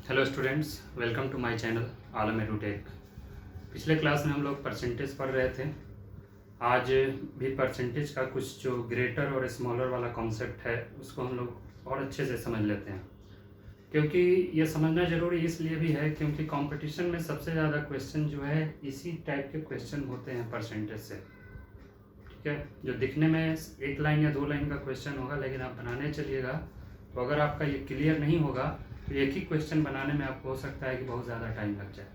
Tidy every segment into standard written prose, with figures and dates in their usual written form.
Hello students, welcome to my channel Alam Edutech. पिछले class में हम लोग परसेंटेज पढ़ रहे थे। आज भी परसेंटेज का कुछ जो ग्रेटर और स्मॉलर वाला कॉन्सेप्ट है उसको हम लोग और अच्छे से समझ लेते हैं, क्योंकि ये समझना ज़रूरी इसलिए भी है क्योंकि कंपटीशन में सबसे ज़्यादा क्वेश्चन जो है इसी टाइप के क्वेश्चन होते हैं परसेंटेज से। ठीक है, जो दिखने में एक लाइन या दो लाइन का क्वेश्चन होगा, लेकिन आप बनाने चलिएगा तो अगर आपका ये क्लियर नहीं होगा तो एक ही क्वेश्चन बनाने में आपको हो सकता है कि बहुत ज़्यादा टाइम लग जाए।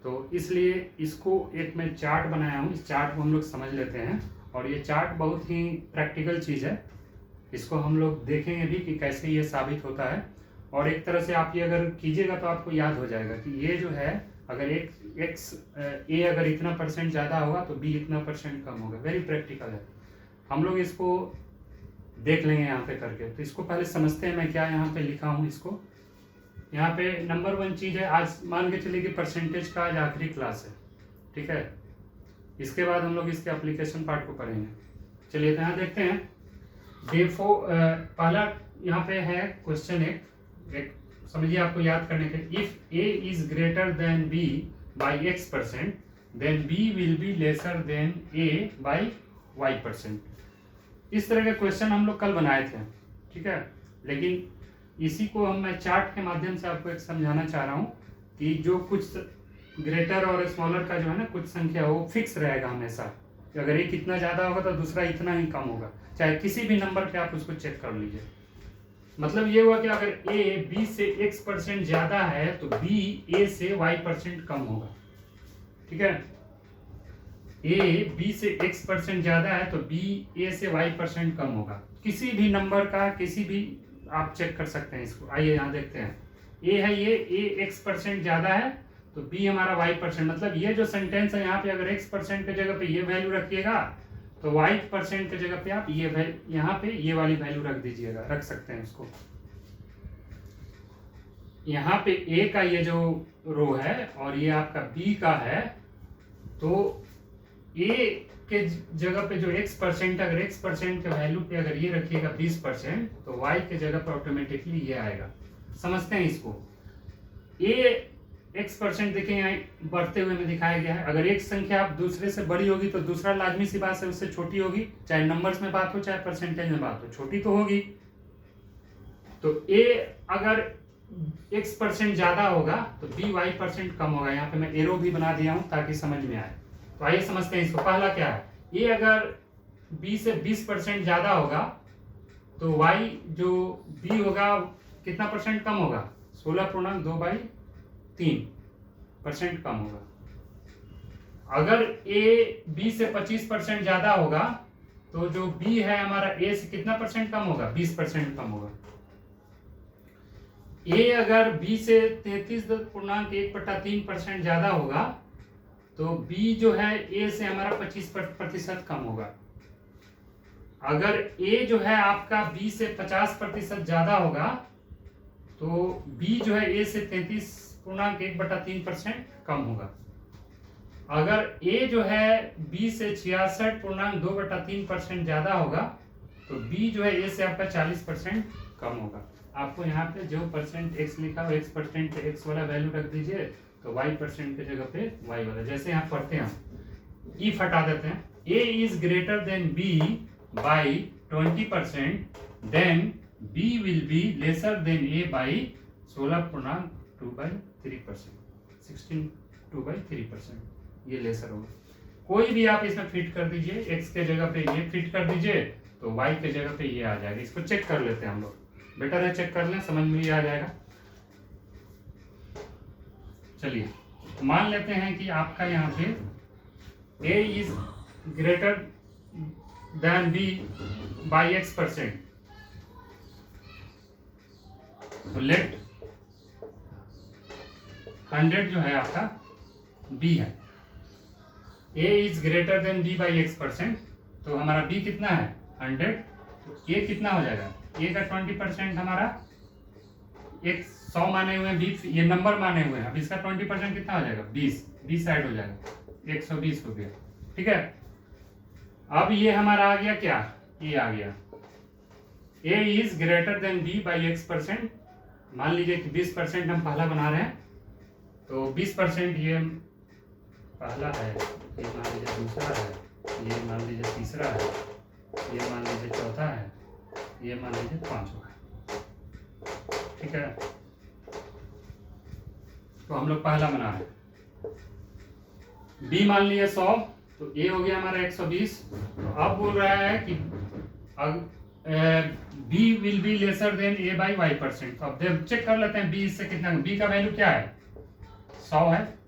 तो इसलिए इसको एक मैं चार्ट बनाया हूँ, इस चार्ट को हम लोग समझ लेते हैं। और ये चार्ट बहुत ही प्रैक्टिकल चीज़ है, इसको हम लोग देखेंगे भी कि कैसे ये साबित होता है। और एक तरह से आप ये अगर कीजिएगा तो आपको याद हो जाएगा कि ये जो है अगर ए अगर इतना परसेंट ज़्यादा होगा तो बी इतना परसेंट कम होगा। वेरी प्रैक्टिकल है, हम लोग इसको देख लेंगे यहाँ पे करके। तो इसको पहले समझते हैं, मैं क्या यहाँ पे लिखा हूँ। इसको यहाँ पे नंबर वन चीज़ है, आज मान के चलिए कि परसेंटेज का आज आखिरी क्लास है, ठीक है। इसके बाद हम लोग इसके एप्लीकेशन पार्ट को पढ़ेंगे। चलिए तो यहाँ देखते हैं। पहला यहाँ पे है क्वेश्चन एक समझिए, आपको याद करने के, if A is greater than B by x% then B will be lesser than A by y%। इस तरह के क्वेश्चन हम लोग कल बनाए थे, ठीक है। लेकिन इसी को मैं चार्ट के माध्यम से आपको एक समझाना चाह रहा हूँ कि जो कुछ ग्रेटर और स्मॉलर का जो है ना कुछ संख्या वो फिक्स रहेगा हमेशा, कि अगर एक इतना ज़्यादा होगा तो दूसरा इतना ही कम होगा, चाहे किसी भी नंबर पे आप उसको चेक कर लीजिए। मतलब ये हुआ कि अगर ए बी से x% ज़्यादा है तो बी ए से y% कम होगा, ठीक है। ए बी से x% ज़्यादा है तो बी ए से y% कम होगा। किसी भी नंबर का किसी भी आप चेक कर सकते हैं इसको। आइए यहाँ देखते हैं, ए है ये, ए x% ज़्यादा है तो बी हमारा y%। मतलब ये जो सेंटेंस है यहाँ पे अगर x% के जगह पे ये वैल्यू रखिएगा तो y% के जगह पे आप ये यहाँ पे ये वाली वैल्यू रख दीजिएगा, रख सकते हैं उसको। यहाँ पे ए का ये जो रो है और ये आपका बी का है, तो ए के जगह पे जो x%, अगर x% के वैल्यू पे अगर ये रखिएगा 20% तो y के जगह पे ऑटोमेटिकली ये आएगा। समझते हैं इसको। ए x% देखें यहाँ बढ़ते हुए में दिखाया गया है। अगर एक संख्या आप दूसरे से बड़ी होगी तो दूसरा लाजमी सी बात है उससे छोटी होगी, चाहे नंबर्स में बात हो चाहे परसेंटेज में बात हो, छोटी तो होगी। तो a अगर x% ज्यादा होगा तो b y% कम होगा। यहाँ पे मैं एरो भी बना दिया हूँ ताकि समझ में आए। तो आइए समझते हैं इसको। पहला क्या है, ये अगर b से 20% ज्यादा होगा तो y जो b होगा कितना परसेंट कम होगा, 16.2/3% कम होगा। अगर a b से 25% ज्यादा होगा तो जो b है हमारा a से कितना परसेंट कम होगा, 20% कम होगा। a अगर b से 33.1/3% ज्यादा होगा तो b जो है a से हमारा 25% कम होगा। अगर a जो है आपका b से 50% ज्यादा होगा तो b जो है a से 33.1/3% कम होगा। अगर a जो है b से 66.2/3% ज्यादा होगा तो b जो है a से आपका 40% कम होगा। आपको यहाँ पे जो परसेंट x लिखा हो x% पे x वाला वैल्यू रख दीजिए, तो y% के जगह पे y वाला। जैसे यहाँ पढ़ते हैं हम, if हटा देते हैं, a is greater than b by 20% then b will be lesser than a by 16.2/3%, 16.2/3%, ये लेसर होगा। कोई भी आप इसमें फिट कर दीजिए, x के जगह पे ये फिट कर दीजिए तो y के जगह पे ये आ जाएगा। इसको चेक कर लेते हैं हम लोग, बेटर है चेक कर लें, समझ में ये आ जाएगा। चलिए मान लेते हैं कि आपका यहाँ पे a is greater then b by x%। तो लेट 100 जो है आपका b है, a is greater then b by x%। तो हमारा b कितना है 100, तो a कितना हो जाएगा, a का 20% हमारा, एक 100 माने हुए हैं, 20 ये नंबर माने हुए हैं, अब इसका 20% कितना हो जाएगा 20 साइड हो जाएगा, 120 हो गया, ठीक है। अब ये हमारा आ गया क्या, ये आ गया a is greater than b by x%। मान लीजिए कि 20% हम पहला बना रहे हैं, तो 20% ये पहला है, ये मान लीजिए दूसरा है, ये मान लीजिए तीसरा है, ये मान लीजिए चौथा है, ये मान लीजिए पांचवा है। ठीक है, तो हम लोग पहला बना रहे हैं। बी मान लिया 100, तो ए हो गया हमारा 120। तो अब बोल रहा है कि B will be lesser than A by Y percent. तो अब चेक कर लेते हैं बी इससे कितना, बी का वैल्यू क्या है 100 है।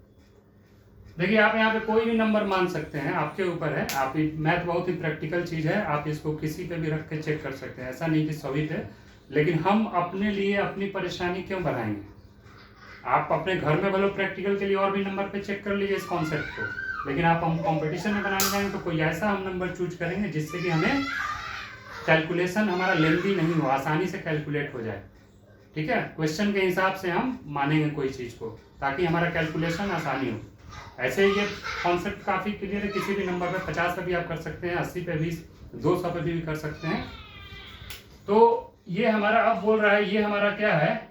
देखिए आप यहाँ पे कोई भी नंबर मान सकते हैं, आपके ऊपर है। आप मैथ बहुत ही प्रैक्टिकल चीज है, आप इसको किसी पे भी रख के चेक कर सकते हैं, ऐसा नहीं कि सभी पे। लेकिन हम अपने लिए अपनी परेशानी क्यों बढ़ाएंगे। आप अपने घर में भले प्रैक्टिकल के लिए और भी नंबर पे चेक कर लीजिए इस कॉन्सेप्ट को, लेकिन आप हम कंपटीशन में बनाने जाएंगे तो कोई ऐसा हम नंबर चूज करेंगे जिससे कि हमें कैलकुलेशन हमारा लेंथी नहीं हो, आसानी से कैलकुलेट हो जाए। ठीक है, क्वेश्चन के हिसाब से हम मानेंगे कोई चीज को, ताकि हमारा कैलकुलेशन आसानी हो। ऐसे ये कॉन्सेप्ट काफी क्लियर है, किसी भी नंबर पे 50 पे भी आप कर सकते हैं, 80 पे भी, 200 पे भी कर सकते हैं। तो ये हमारा अब बोल रहा है, ये हमारा क्या है,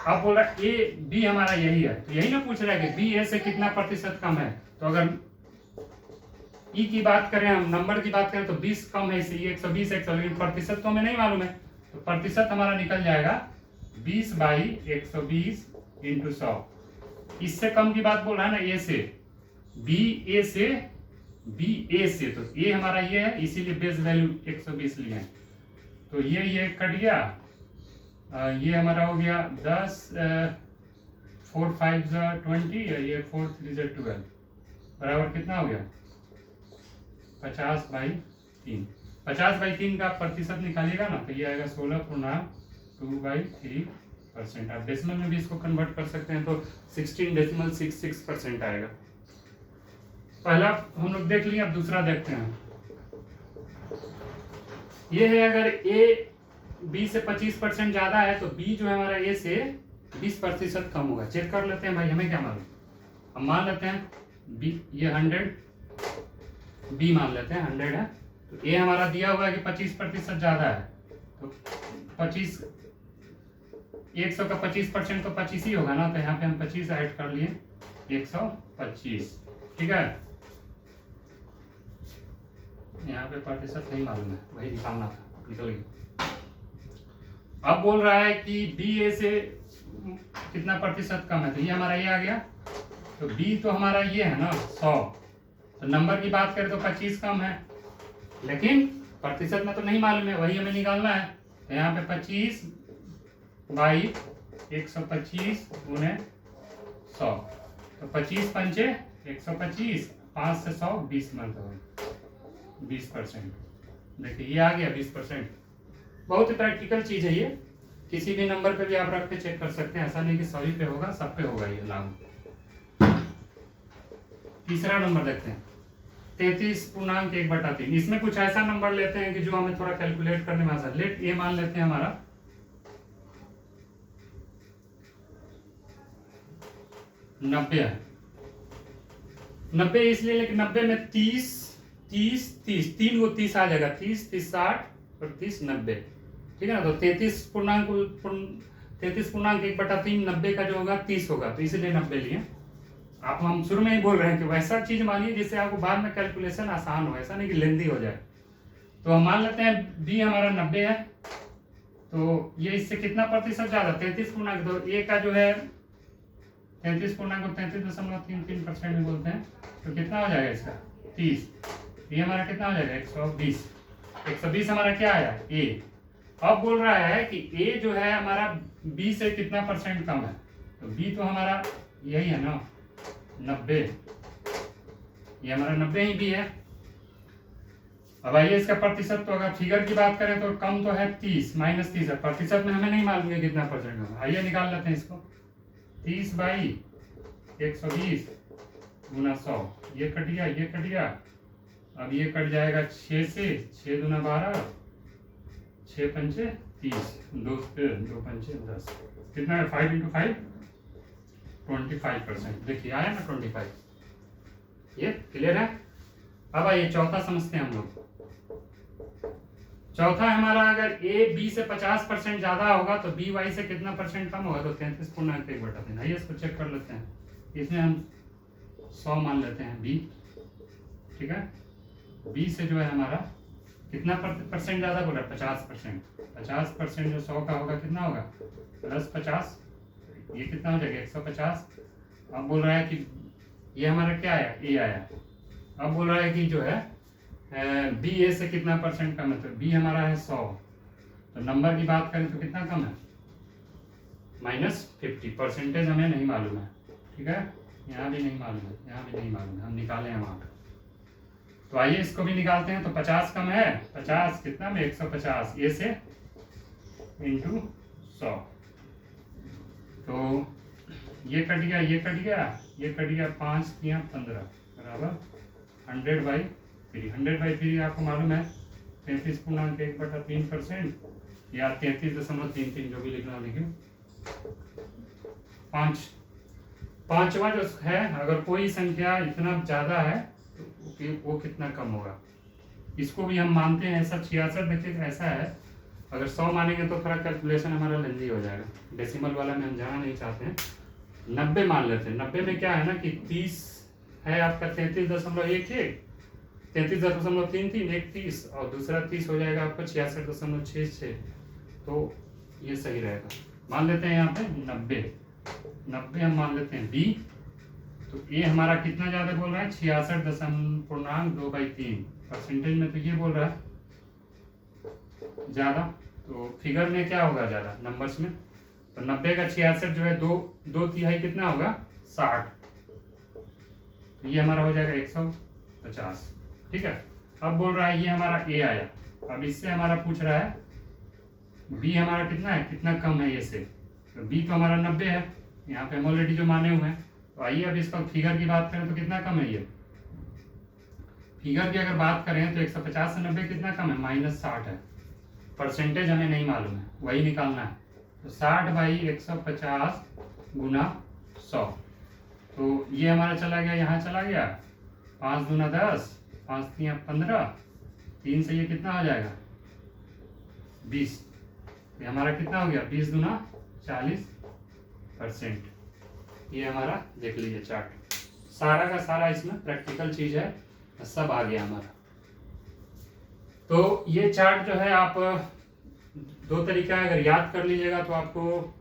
अब बोल रहा है ए बी हमारा यही है। तो यही ना पूछ रहा है कि बी ए से कितना प्रतिशत कम है। तो अगर ई की बात करें, हम नंबर की बात करें, तो 20 कम है इसे, 120 100, लेकिन प्रतिशत तो हमें नहीं मालूम है। तो प्रतिशत हमारा निकल जाएगा 20/120 इंटू 100। इससे कम की बात बोल रहा है ना, ए से बी, ए से बी, ए से, तो ए हमारा ये है, इसीलिए बेस वैल्यू 120 लिए हैं। तो ये कट गया, ये हमारा हो गया 10, 4 5 20, ये 4 3 12, बराबर कितना हो गया 50/3। 50/3 का प्रतिशत निकालिएगा ना, तो ये आएगा 16.2/3%। आप डेसिमल में भी इसको कन्वर्ट कर सकते हैं, तो 16.66% आएगा। पहला हम लोग देख लिए, अब दूसरा देखते हैं। ये है, अगर ए बी से 25% ज्यादा है, तो बी जो है हमारा ए से 20% कम होगा। चेक कर लेते हैं भाई, हमें क्या मालूम। हम मान लेते हैं बी, ये 100, बी मान लेते हैं 100 है, तो ए हमारा दिया हुआ है कि 25% ज्यादा है। तो 25, 100 का 25% तो 25 ही होगा ना, तो यहाँ पे हम 25 ऐड कर लिए, 125। ठीक है, यहाँ पे प्रतिशत नहीं मालूम है, वही निकालना था, निकल गया। अब बोल रहा है कि बी ए से कितना प्रतिशत कम है, तो ये हमारा ये आ गया। तो बी तो हमारा ये है ना 100, तो नंबर की बात करें तो 25 कम है, लेकिन प्रतिशत में तो नहीं मालूम है, वही हमें निकालना है। तो यहाँ पे 25/125 गुने 100, तो 25 पंचे 125, 5 से 100 20 मंथ हो, 20%। देखिए ये आ गया 20%। बहुत ही प्रैक्टिकल चीज है ये, किसी भी नंबर पे भी आप रख के चेक कर सकते हैं, ऐसा नहीं कि सभी पे होगा, सब पे होगा ये लागू। तीसरा नंबर देखते हैं, 33.1/3। इसमें कुछ ऐसा नंबर लेते हैं कि जो हमें थोड़ा कैलकुलेट करने में आसान। लेट ए मान लेते हैं हमारा 90 है। 90 इसलिए, लेकिन 90 में 30 30 30 3 को 30 आ जाएगा, 30 30 60 और 30 90। ठीक है ना, तो 33.1/3 90 का जो होगा 30 होगा, तो इसलिए 90 लिए। आप हम शुरू में ही बोल रहे हैं कि वैसा चीज मानिए जिससे आपको बाद में कैलकुलेशन आसान हो, ऐसा नहीं कि लेंदी हो जाए। तो हम मान लेते हैं बी हमारा 90 है, तो ये इससे कितना प्रतिशत ज्यादा, 33 तो ए का जो है 33.33.33% भी बोलते हैं, तो कितना हो जाएगा इसका 30। ये हमारा कितना हो जाएगा 120। 120 हमारा क्या आया ए। अब बोल रहा है कि ए जो है हमारा बी से कितना % कम है, तो बी तो हमारा यही है ना 90, ये हमारा 90 ही भी है। अब आइए इसका प्रतिशत, तो अगर फिगर की बात करें तो कम तो है 30, -30 है, प्रतिशत में हमें नहीं मालूम है कितना % होगा। आइए निकाल लेते हैं इसको, 30/120 गुना 100, ये कट गया, ये कट गया। अब ये कट जाएगा 6 से, 6 दूना 12, 6 पंचे 30, 2 पंचे 10, कितना है 5 × 5 25%। देखिए आया ना 25, ये क्लियर है। अब आइए चौथा समझते हैं हम लोग। चौथा है हमारा, अगर ए बी से 50% ज्यादा होगा तो बी वाई से कितना परसेंट कम होगा, तो 33.1/3। आइए इसको चेक कर लेते हैं। इसमें हम 100 मान लेते हैं बी, ठीक है। बी से जो है हमारा कितना परसेंट ज्यादा बोला, 50%। 50% जो 100 का होगा कितना होगा, +50, ये कितना हो जाएगा 150। अब बोल रहा है कि ये हमारा क्या आया, ए आया। अब बोल रहा है कि जो है बी ए से कितना परसेंट कम है, तो बी हमारा है 100, तो नंबर की बात करें तो कितना कम है, -50। परसेंटेज हमें नहीं मालूम है, ठीक है। यहाँ भी नहीं मालूम है, यहाँ भी नहीं मालूम है, हम निकाले हैं वहाँ पे। तो आइए इसको भी निकालते हैं। तो 50 कम है, 50 कितना में 150, ए से इंटू 100, तो ये कट गया, ये कट गया, ये कट गया, 5 या 15 बराबर 100/3। 100/3 आपको मालूम है 33.1/3% या 33.33, जो भी लिखना लिखिए। पांचवा जो है, अगर कोई संख्या इतना ज्यादा है तो वो कितना कम होगा, इसको भी हम मानते हैं ऐसा 66। देखिए ऐसा है, अगर 100 मानेंगे तो थोड़ा कैलकुलेशन हमारा लेंदी हो जाएगा, डेसिमल वाला में हम जाना नहीं चाहते हैं। 90 मान लेते हैं। 90 में क्या है ना कि 30 है आपका 33.11, 33.33, एक 30 और दूसरा 30 हो जाएगा आपका 66.66, तो ये सही रहेगा। मान लेते हैं यहाँ पे 90 हम मान लेते हैं बी। तो ए हमारा कितना ज्यादा बोल रहा है, 66.2/3 परसेंटेज में, तो ये बोल रहा है ज्यादा। तो फिगर में क्या होगा ज्यादा, नंबर्स में, तो 90 का 66 जो है 2/3 कितना होगा, 60, तो ये हमारा हो जाएगा 150, ठीक है। अब बोल रहा है ये हमारा ए आया। अब इससे हमारा पूछ रहा है बी हमारा कितना है, कितना कम है ये से, तो बी तो हमारा 90 है, यहाँ पे हम ऑलरेडी जो माने हुए हैं। तो आइए अब इसका फिगर की बात करें तो कितना कम है, ये फिगर की अगर बात करें तो 150 से 90 कितना कम है, -60 है। परसेंटेज हमें नहीं मालूम है, वही निकालना है। तो 60/150 गुना 100, तो ये हमारा चला गया, यहाँ चला गया, 5 दूना 10, 5 तिया 15, 3 से ये कितना हो जाएगा 20, ये हमारा कितना हो गया 20 दूना 40%। ये हमारा देख लीजिए चार्ट, सारा का सारा इसमें प्रैक्टिकल चीज है, सब आ गया हमारा। तो ये चार्ट जो है आप 2 तरीका है, अगर याद कर लीजिएगा तो आपको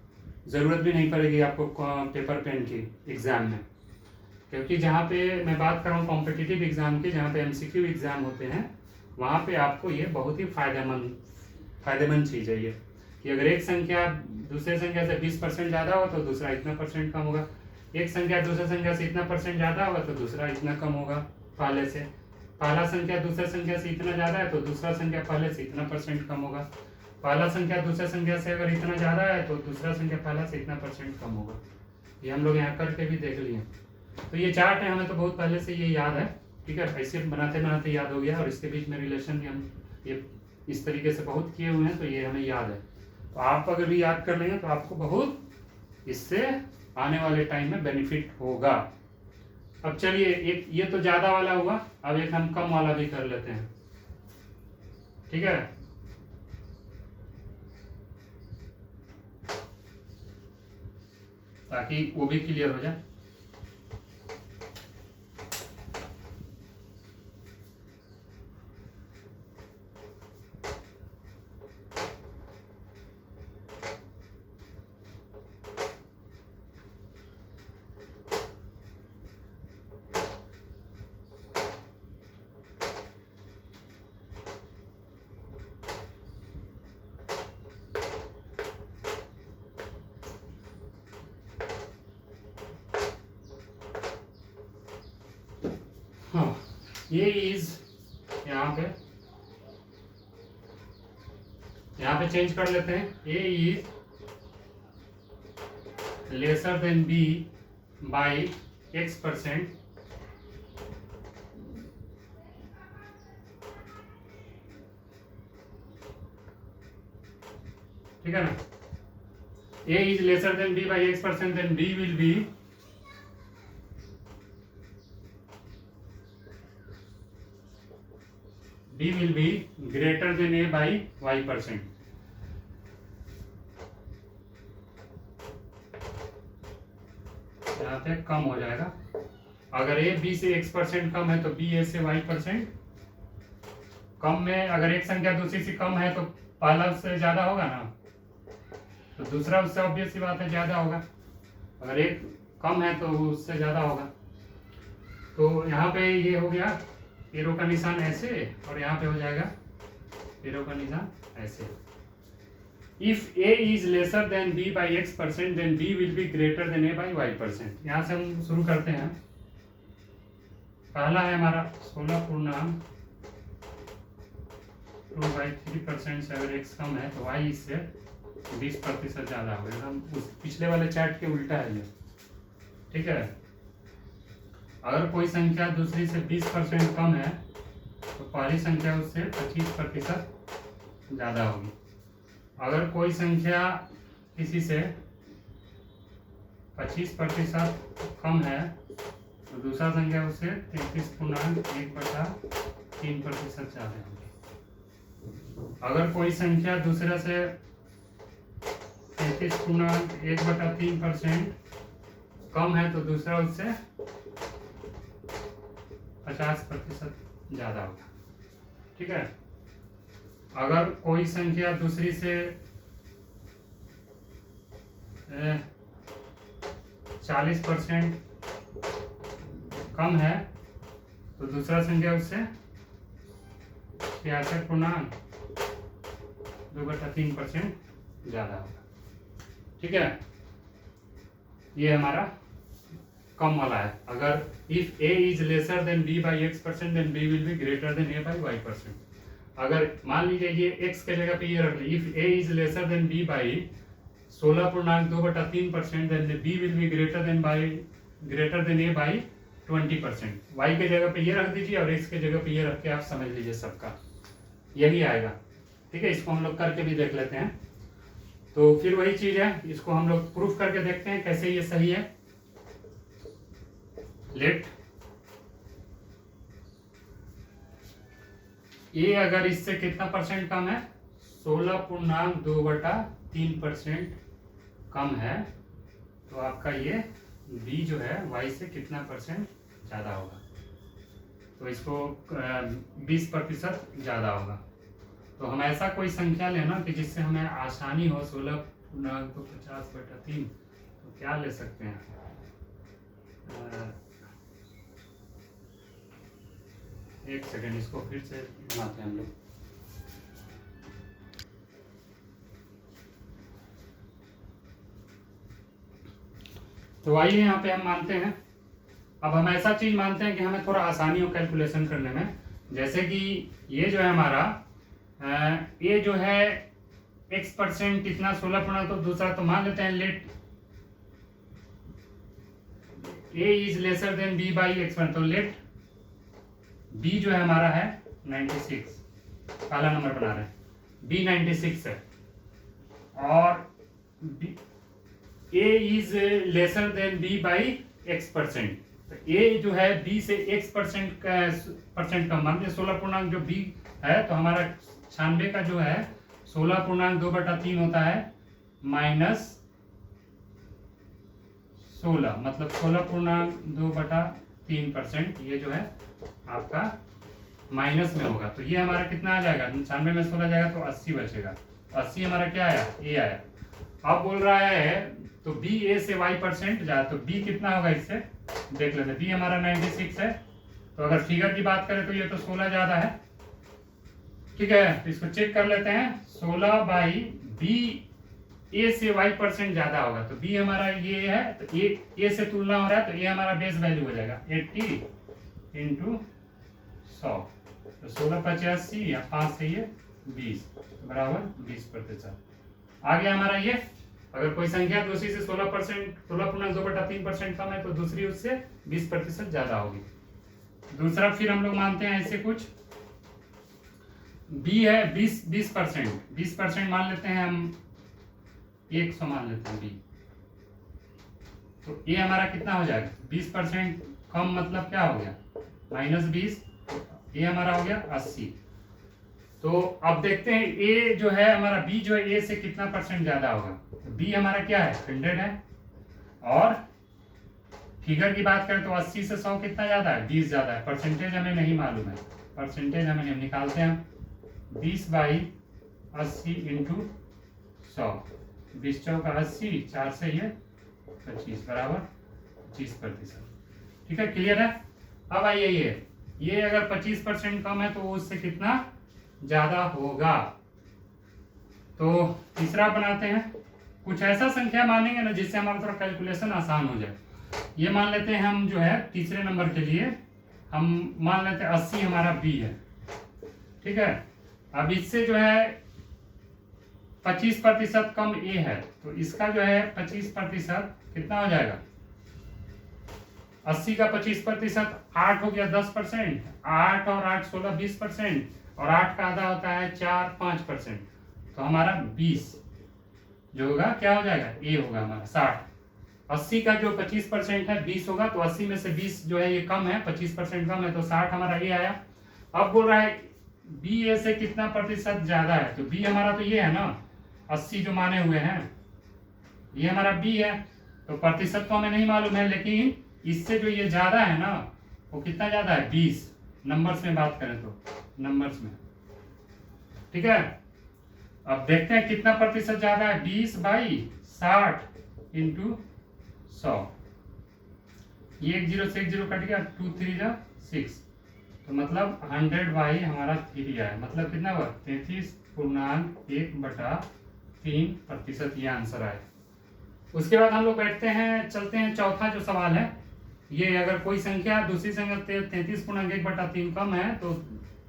ज़रूरत भी नहीं पड़ेगी आपको पेपर पेन की एग्ज़ाम में, क्योंकि जहाँ पे मैं बात कर रहा हूँ कॉम्पिटिटिव एग्ज़ाम की, जहाँ पे एमसीक्यू एग्ज़ाम होते हैं, वहाँ पे आपको ये बहुत ही फायदेमंद चीज़ है ये, कि अगर एक संख्या दूसरे संख्या से 20% ज़्यादा हो तो दूसरा इतना परसेंट कम होगा, एक संख्या दूसरे संख्या से इतना परसेंट ज़्यादा होगा तो दूसरा इतना कम होगा पहले से, पहला संख्या दूसरे संख्या से इतना ज़्यादा है तो दूसरा संख्या पहले से इतना परसेंट कम होगा, पहला संख्या दूसरे संख्या से अगर इतना ज़्यादा है तो दूसरा संख्या पहला से इतना परसेंट कम होगा। ये हम लोग यहाँ करके भी देख लिए। तो ये चार्ट है, हमें तो बहुत पहले से ये याद है, ठीक है, ऐसे बनाते बनाते याद हो गया, और इसके बीच में रिलेशन भी हम ये इस तरीके से बहुत किए हुए हैं, तो ये हमें याद है। तो आप अगर भी याद कर लेंगे तो आपको बहुत इससे आने वाले टाइम में बेनिफिट होगा। अब चलिए एक ये तो ज़्यादा वाला हुआ, अब एक हम कम वाला भी कर लेते हैं, ठीक है। ताकि वो भी क्लियर हो जाए। हाँ, ये इज यहाँ पे चेंज कर लेते हैं, A is lesser than B by X%, ठीक है ना। A is lesser than B by X%, then B will be b will be greater than a by y%. यहाँ पे कम हो जाएगा। अगर a b से x% कम है तो b a से y%। कम में अगर एक संख्या दूसरी से कम है तो पहला उससे ज्यादा होगा ना, तो दूसरा उससे ऑब्वियस सी बात है ज्यादा होगा। अगर एक कम है तो उससे ज्यादा होगा। तो यहाँ पे ये हो गया एरो का निशान ऐसे, और यहाँ पे हो जाएगा एरो का निशान ऐसे। If a is lesser than b by x%, then b will be greater than a by y%। यहाँ से हम शुरू करते हैं। पहला है हमारा 16.2/3% से अगर x कम है तो y इससे 20% ज्यादा होगा। हम उस पिछले वाले चार्ट के उल्टा है ये, ठीक है। अगर कोई संख्या दूसरी से 20% कम है तो पहली संख्या उससे 25% ज्यादा होगी। अगर कोई संख्या किसी से 25% कम है तो दूसरा संख्या उससे 33.1/3% ज्यादा होगी। अगर कोई संख्या दूसरे से 33.1/3% कम है तो दूसरा उससे 50% ज्यादा होगा, ठीक है। अगर कोई संख्या दूसरी से 40% कम है तो दूसरा संख्या उससे 66.2/3% ज्यादा होगा, ठीक है। ये हमारा कम वाला है। अगर if a is lesser than b by x%, then b will be greater than a by y%। अगर मान लीजिए ये x के जगह पे ये रख ली, if a is lesser than b by 16.2/3%, then b will be greater than a by 20%। y के जगह पे ये रख दीजिए और x के जगह पे ये रख के आप समझ लीजिए, सबका यही आएगा, ठीक है। इसको हम लोग करके भी देख लेते हैं। तो फिर वही चीज है, इसको हम लोग प्रूफ करके देखते हैं कैसे ये सही है। लेट ये अगर इससे कितना परसेंट कम है, 16.2/3% कम है, तो आपका ये b जो है y से कितना परसेंट ज्यादा होगा, तो इसको 20% ज्यादा होगा। तो हम ऐसा कोई संख्या लेना कि जिससे हमें आसानी हो। 16.50/3 तो क्या ले सकते हैं, एक सेकेंड, इसको फिर से बनाते हैं हम लोग। तो आइए यहाँ पे हम मानते हैं, अब हम ऐसा चीज मानते हैं कि हमें थोड़ा आसानी हो कैलकुलेशन करने में। जैसे कि ये जो है हमारा ये जो है x% इतना 16, तो दूसरा तो मान लेते हैं let a is lesser than b by x%, तो लेट b जो है हमारा है 96, पहला नंबर बना रहे हैं, b 96 है, और a is lesser than b by x%, तो a जो है b से x% कम, मान लीजिए 16 जो b है, तो हमारा 96 का जो है 16.2/3 होता है -16, मतलब 16.2/3%। ये जो है आपका माइनस में होगा, तो ये हमारा कितना आ जाएगा, 96 में 16 जाएगा तो 80 बचेगा। 80 हमारा क्या आया, ए आया। अब बोल रहा है तो b a से y% जाए, तो b कितना होगा इससे देख लेते हैं। b हमारा 96 है, तो अगर फिगर की बात करें तो ये तो 16 ज्यादा है, ठीक है। तो इसको चेक कर लेते हैं, 16/b a से y% ज्यादा होगा, तो b हमारा ये है, तो a से तुलना हो रहा है, तो ये हमारा बेस वैल्यू हो जाएगा 80 × 100, तो 16/85 या 5 से ये 20 बराबर 20%। आ गया हमारा ये। अगर कोई संख्या दूसरी से 16.2/3% कम है तो दूसरी उससे 20% ज्यादा होगी। दूसरा फिर हम लोग मानते हैं ऐसे कुछ, b है 20% मान लेते हैं हम, 100 मान लेते हैं b, तो ये हमारा कितना हो जाएगा, 20% कम मतलब क्या हो गया -20, ये हमारा हो गया 80। तो अब देखते हैं ए जो है हमारा, बी जो है ए से कितना परसेंट ज़्यादा होगा। तो बी हमारा क्या है 100 है, और फिगर की बात करें तो 80 से 100 कितना ज़्यादा है 20 ज़्यादा है। परसेंटेज हमें नहीं मालूम है, परसेंटेज हमें नहीं, निकालते हैं 20/80 इंटू 100, 20 चौका 80, 4 से ये 25 बराबर 25%। ठीक है, क्लियर है। अब आइए ये अगर 25% कम है तो उससे कितना ज़्यादा होगा। तो तीसरा बनाते हैं, कुछ ऐसा संख्या मानेंगे ना जिससे हमारा थोड़ा कैलकुलेशन आसान हो जाए। ये मान लेते हैं हम जो है तीसरे नंबर के लिए हम मान लेते हैं 80 हमारा बी है। ठीक है, अब इससे जो है 25% कम ए है, तो इसका जो है 25% कितना हो जाएगा। 80 का 25%, 8 हो गया 10%, 8 और 8 16 20%, और 8 का आधा होता है 4 5%, तो हमारा 20 जो होगा क्या हो जाएगा ए होगा हमारा 60। 80 का जो 25% है 20 होगा, तो 80 में से 20 जो है ये कम है, 25% कम है, तो 60 हमारा ए आया। अब बोल रहा है बी ए से कितना प्रतिशत ज्यादा है, तो बी हमारा तो ये है ना 80 जो माने हुए हैं, ये हमारा बी है। तो प्रतिशत तो हमें नहीं मालूम है, लेकिन इससे जो ये ज्यादा है ना वो कितना ज्यादा है 20, नंबर्स में बात करें तो नंबर्स में। ठीक है, अब देखते हैं कितना प्रतिशत ज्यादा है। 20/60 इंटू 100, ये 1 0 से 1 0 कट गया, 2 3 जा 6, तो मतलब 100 हमारा 3 आया, मतलब कितना हुआ 33.1/3%, ये आंसर आया। उसके बाद हम लोग बैठते हैं, चलते हैं चौथा जो सवाल है, ये अगर कोई संख्या दूसरी संख्या 33.1/3 कम है तो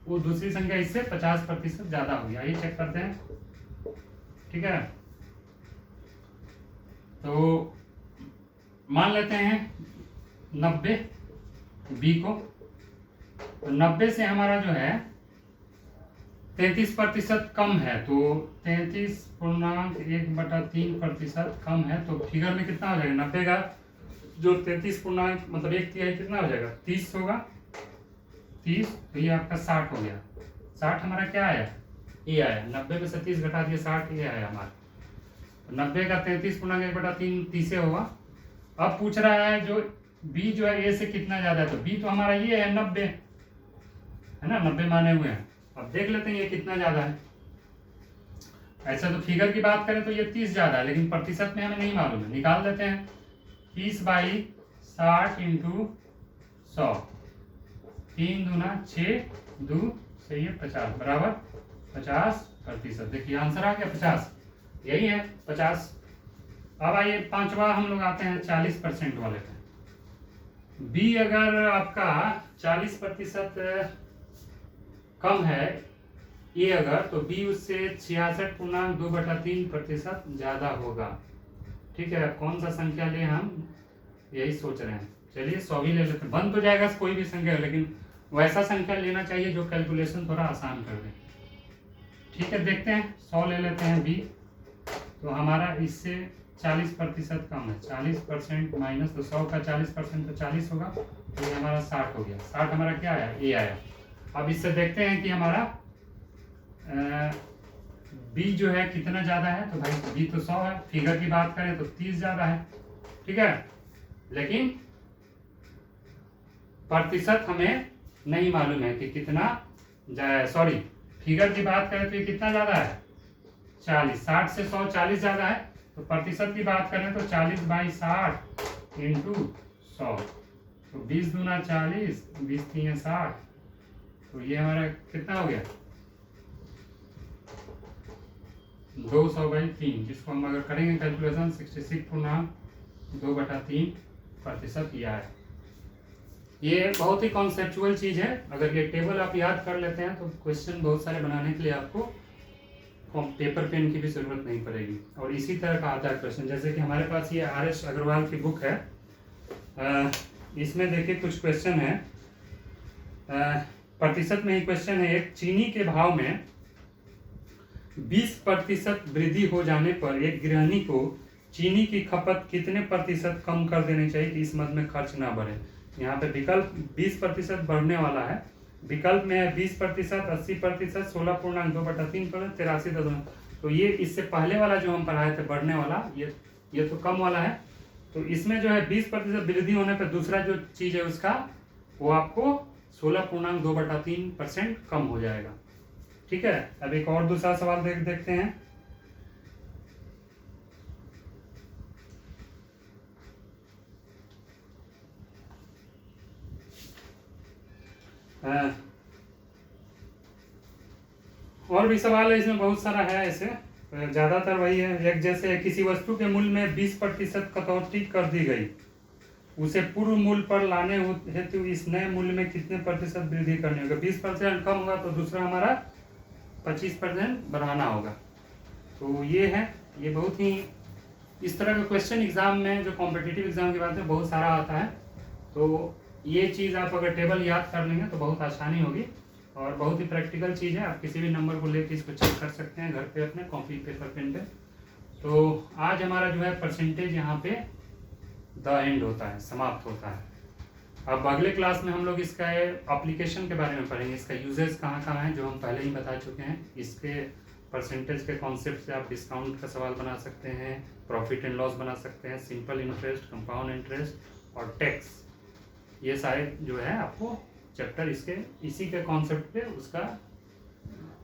वो दूसरी संख्या इससे 50% ज्यादा हो गया, ये चेक करते हैं। ठीक है, तो मान लेते हैं 90 बी को, तो 90 से हमारा जो है 33% कम है, तो 33.1/3% कम है, तो फिगर में कितना हो जाएगा 90 का जो 33 पूर्णांक मतलब 1/3 कितना हो जाएगा 30 होगा, 30, तो ये आपका 60 हो गया। 60 हमारा क्या आया ए आया, 90 में से 30 घटा दिया 60 ये आया हमारा। 90 का 33.1/3 30 होगा। अब पूछ रहा है जो बी जो है ए से कितना ज्यादा है, तो बी तो हमारा ये है 90 है ना, 90 माने हुए हैं। अब देख लेते हैं ये कितना ज्यादा है। ऐसा तो फिगर की बात करें तो ये 30 ज्यादा है, लेकिन प्रतिशत में हमें नहीं मालूम है, निकाल देते हैं 30/60 इंटू 100, 3 दूना 6, 2 से ये 50 बराबर 50%। देखिए आंसर आ गया 50, यही है 50। अब आइए पांचवा हम लोग आते हैं 40% वाले पे। बी अगर आपका 40% कम है ए अगर, तो बी उससे 66.2/3% ज्यादा होगा। ठीक है, कौन सा संख्या ले हम यही सोच रहे हैं। चलिए 100 ही ले लेते हैं, बन तो जाएगा कोई भी संख्या, लेकिन वैसा संख्या लेना चाहिए जो कैलकुलेशन थोड़ा आसान कर दे। ठीक है, देखते हैं 100 ले लेते हैं बी, तो हमारा इससे 40% कम है, 40% माइनस, तो 100 का 40% तो 40 होगा, तो ये हमारा 60 हो गया। 60 हमारा क्या आया ए आया। अब इससे देखते हैं कि हमारा बी जो है कितना ज्यादा है, तो भाई बी तो 100 है, फिगर की बात करें तो 30 ज्यादा है। ठीक है, लेकिन प्रतिशत हमें नहीं मालूम है कि कितना, सॉरी फिगर की बात करें तो ये कितना ज्यादा है 40, 60 से 100 40 ज्यादा है, तो प्रतिशत की बात करें तो 40/60 इंटू 100, तो 20 दूना 40, 20 3 60, तो ये हमारा कितना हो गया 200/3, जिसको हम अगर करेंगे कैलकुलेशन 66.2/3% यह है। ये बहुत ही कॉन्सेप्चुअल चीज है, अगर ये टेबल आप याद कर लेते हैं तो क्वेश्चन बहुत सारे बनाने के लिए आपको पेपर पेन की भी जरूरत नहीं पड़ेगी। और इसी तरह का आता है क्वेश्चन, जैसे कि हमारे पास ये RS अग्रवाल की बुक है, इसमें देखिए कुछ क्वेश्चन है, प्रतिशत में ही क्वेश्चन है एक, चीनी के भाव में 20% वृद्धि हो जाने पर एक गृहिणी को चीनी की खपत कितने प्रतिशत कम कर देनी चाहिए कि इस मद में खर्च ना बढ़े। यहाँ पे विकल्प 20% बढ़ने वाला है, विकल्प में है 20%, 80%, 16.2/3%, 83.। तो ये इससे पहले वाला जो हम पढ़ाए थे बढ़ने वाला, ये तो कम वाला है। तो इसमें जो है 20% वृद्धि होने पर दूसरा जो चीज़ है उसका वो आपको 16.2/3% कम हो जाएगा। ठीक है, अब एक और दूसरा सवाल देखते हैं। और भी सवाल है इसमें, बहुत सारा है ऐसे, ज़्यादातर वही है। एक जैसे किसी वस्तु के मूल्य में 20% कटौती कर दी गई, उसे पूर्व मूल्य पर लाने हेतु इस नए मूल्य में कितने प्रतिशत वृद्धि करनी होगी। 20% कम होगा तो दूसरा हमारा 25% बढ़ाना होगा। तो ये है, ये बहुत ही इस तरह का क्वेश्चन एग्जाम में, जो कॉम्पिटिटिव एग्जाम की बात है, बहुत सारा आता है। तो ये चीज़ आप अगर टेबल याद कर लेंगे तो बहुत आसानी होगी, और बहुत ही प्रैक्टिकल चीज़ है। आप किसी भी नंबर को लेकर इसको चेक कर सकते हैं घर पे अपने कॉपी पेपर पेन पे। तो आज हमारा जो है परसेंटेज यहाँ पे द एंड होता है, समाप्त होता है। अब अगले क्लास में हम लोग इसका एप्लीकेशन के बारे में पढ़ेंगे, इसका यूजेस कहाँ कहाँ है, जो हम पहले ही बता चुके हैं। इसके परसेंटेज के कॉन्सेप्ट से आप डिस्काउंट का सवाल बना सकते हैं, प्रॉफिट एंड लॉस बना सकते हैं, सिंपल इंटरेस्ट, कंपाउंड इंटरेस्ट और टैक्स। ये सारे जो है आपको चैप्टर इसी के कॉन्सेप्ट पे उसका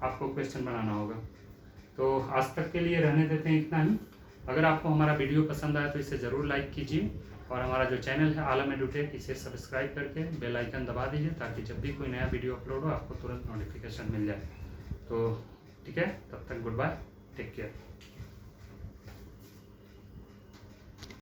आपको क्वेश्चन बनाना होगा। तो आज तक के लिए रहने देते हैं इतना ही। अगर आपको हमारा वीडियो पसंद आया तो इसे ज़रूर लाइक कीजिए, और हमारा जो चैनल है आलम एडुटेक, इसे सब्सक्राइब करके बेल आइकन दबा दीजिए, ताकि जब भी कोई नया वीडियो अपलोड हो आपको तुरंत नोटिफिकेशन मिल जाए। तो ठीक है, तब तक गुड बाय, टेक केयर।